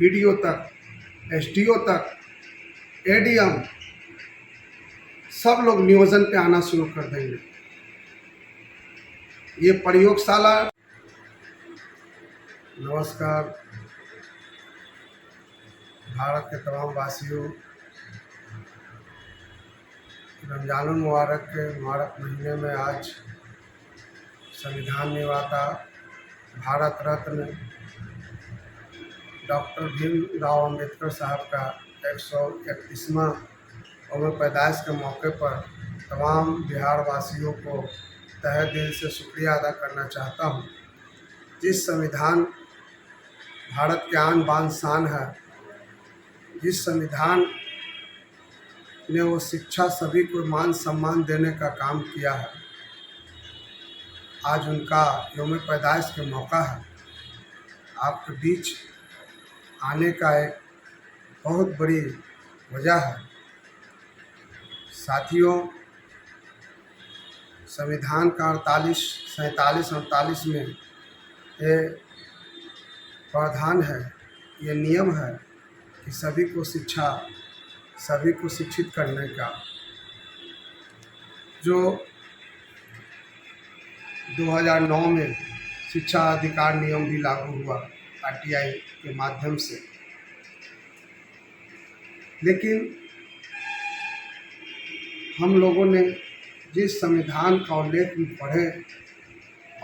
BDO तक, SDO तक, ADM सब लोग नियोजन पे आना शुरू कर देंगे। ये प्रयोगशाला। नमस्कार भारत के तमाम वासियों, रमजान मुबारक के मुबारक महीने में आज संविधान निर्माता भारत रत्न डॉक्टर भीमराव अंबेडकर साहब का 131वां उम्र पैदाइश के मौके पर तमाम बिहार वासियों को तहे दिल से शुक्रिया अदा करना चाहता हूँ। जिस संविधान भारत के आन बान शान है, जिस संविधान ने वो शिक्षा सभी को मान सम्मान देने का काम किया है, आज उनका यौम पैदाइश के मौका है। आपके बीच आने का एक बहुत बड़ी वजह है। साथियों, संविधान का 47-48 में ये प्रावधान है, ये नियम है कि सभी को शिक्षित करने का। जो 2009 में शिक्षा अधिकार नियम भी लागू हुआ आरटीआई के माध्यम से, लेकिन हम लोगों ने जिस संविधान का उल्लेख पढ़े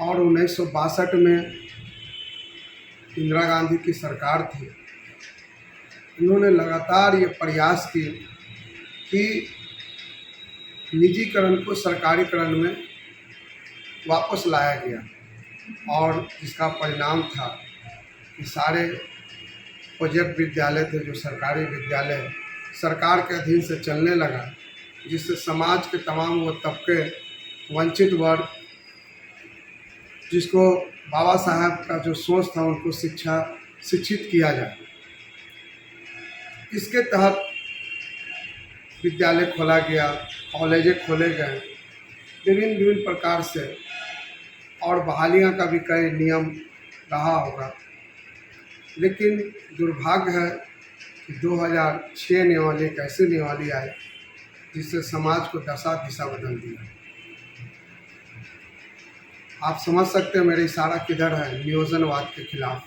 और 1962 में इंदिरा गांधी की सरकार थी, उन्होंने लगातार ये प्रयास किए कि निजीकरण को सरकारीकरण में वापस लाया गया और जिसका परिणाम था कि सारे प्रोजेक्ट विद्यालय थे, जो सरकारी विद्यालय सरकार के अधीन से चलने लगा, जिससे समाज के तमाम वो तबके, वंचित वर्ग, जिसको बाबा साहब का जो सोच था उनको शिक्षित किया जाए। इसके तहत विद्यालय खोला गया, कॉलेज खोले गए विभिन्न प्रकार से, और बहालियां का भी कई नियम रहा होगा। लेकिन दुर्भाग्य है कि 2006 नियमावली एक ऐसी नियमावली आई जिससे समाज को दशा दिशा बदल दिया। आप समझ सकते हैं मेरा इशारा किधर है, नियोजनवाद के खिलाफ।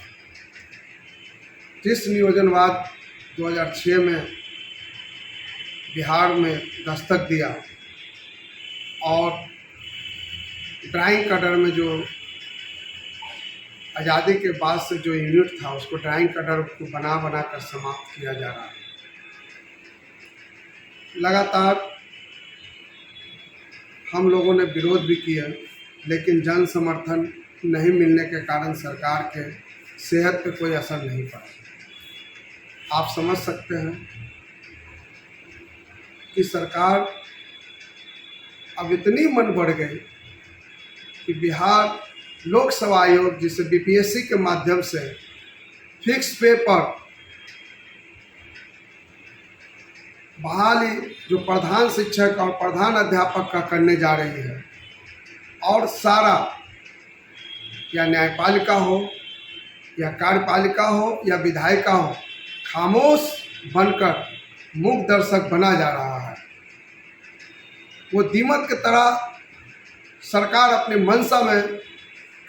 जिस नियोजनवाद 2006 में बिहार में दस्तक दिया और ड्राइंग कटर में जो आज़ादी के बाद से जो यूनिट था उसको ड्राइंग कटर को बना कर समाप्त किया जा रहा है। लगातार हम लोगों ने विरोध भी किया, लेकिन जन समर्थन नहीं मिलने के कारण सरकार के सेहत पे कोई असर नहीं पड़ा। आप समझ सकते हैं कि सरकार अब इतनी मन बढ़ गई कि बिहार लोक सेवा आयोग, जिसे बीपीएससी के माध्यम से फिक्स पे पर बहाली जो प्रधान शिक्षक और प्रधान अध्यापक का करने जा रही है, और सारा या न्यायपालिका हो या कार्यपालिका हो या विधायिका हो, खामोश बनकर मूक दर्शक बना जा रहा है। वो दीमक की तरह सरकार अपने मंशा में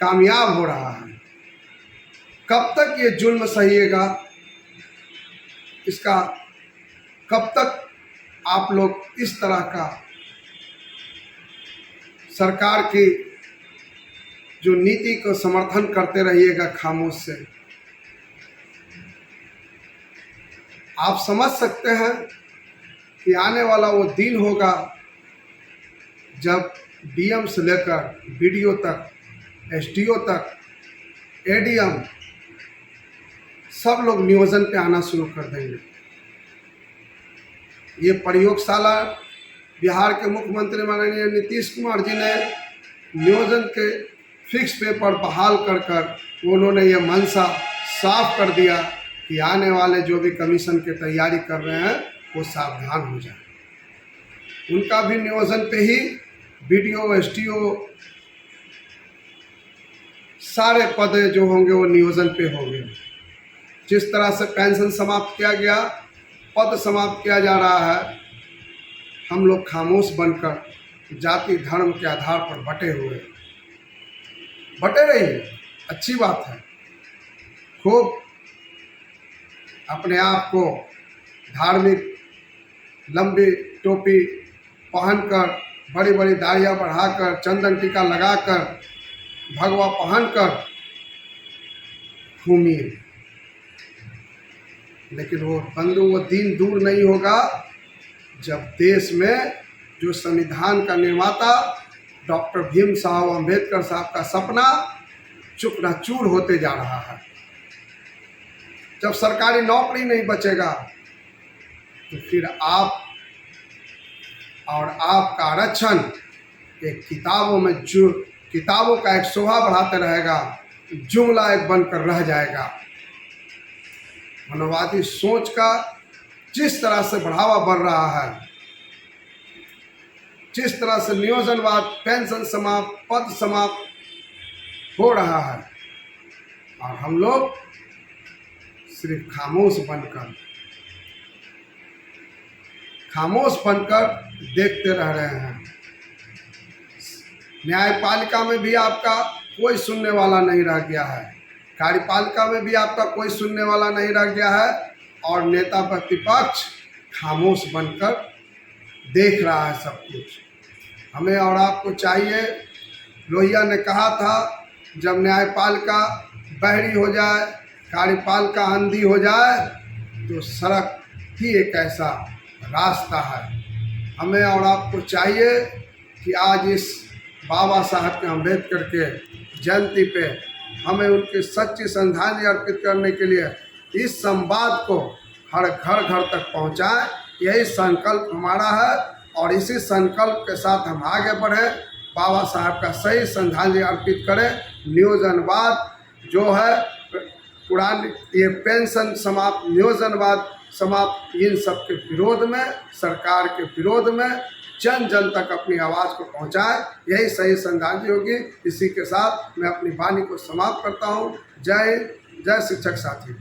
कामयाब हो रहा है। कब तक ये जुल्म सहिएगा, इसका कब तक आप लोग इस तरह का सरकार की जो नीति को समर्थन करते रहिएगा खामोश से। आप समझ सकते हैं कि आने वाला वो दिन होगा जब डीएम से लेकर बीडीओ तक, एसडीओ तक, एडीएम सब लोग नियोजन पे आना शुरू कर देंगे। ये प्रयोगशाला बिहार के मुख्यमंत्री माननीय नीतीश कुमार जी ने नियोजन के फिक्स पेपर बहाल कर उन्होंने ये मंशा साफ कर दिया कि आने वाले जो भी कमीशन की तैयारी कर रहे हैं वो सावधान हो जाए। उनका भी नियोजन पे ही बीडीओ, एसडीओ सारे पद जो होंगे वो नियोजन पे होंगे। जिस तरह से पेंशन समाप्त किया गया, पद समाप्त किया जा रहा है, हम लोग खामोश बनकर जाति धर्म के आधार पर बटे रहिए, अच्छी बात है। खूब अपने आप को धार्मिक लंबी टोपी पहनकर, बड़ी बड़ी दाढ़ियाँ बढ़ाकर, चंदन टीका लगाकर, भगवा पहनकर घूमिए, लेकिन वो दिन दूर नहीं होगा जब देश में जो संविधान का निर्माता डॉक्टर भीमराव अंबेडकर साहब का सपना चूर होते जा रहा है। जब सरकारी नौकरी नहीं बचेगा तो फिर आप और आपका आरक्षण एक किताबों का एक शोभा बढ़ाते रहेगा, जुमला एक बनकर रह जाएगा। मनोवादी सोच का जिस तरह से बढ़ावा बढ़ रहा है, जिस तरह से नियोजनवाद, पेंशन समाप्त, पद समाप्त हो रहा है, और हम लोग सिर्फ खामोश बनकर देखते रह रहे हैं। न्यायपालिका में भी आपका कोई सुनने वाला नहीं रह गया है, कार्यपालिका में भी आपका कोई सुनने वाला नहीं रह गया है, और नेता प्रतिपक्ष खामोश बनकर देख रहा है सब कुछ। हमें और आपको चाहिए, लोहिया ने कहा था, जब न्यायपालिका बहरी हो जाए, कार्यपालिका अंधी हो जाए, तो सड़क ही एक ऐसा रास्ता है। हमें और आपको चाहिए कि आज इस बाबा साहब के अम्बेडकर के जयंती पे हमें उनकी सच्ची श्रद्धांजलि अर्पित करने के लिए इस संवाद को हर घर तक पहुंचाएं। यही संकल्प हमारा है, और इसी संकल्प के साथ हम आगे बढ़ें, बाबा साहब का सही श्रद्धांजलि अर्पित करें। नियोजनवाद जो है पुरानी, ये पेंशन समाप्त, नियोजनवाद समाप्त, इन सब के विरोध में, सरकार के विरोध में जन तक अपनी आवाज़ को पहुंचाए, यही सही श्रद्धांजलि होगी। इसी के साथ मैं अपनी वाणी को समाप्त करता हूं। जय हिंद, जय शिक्षक साथी।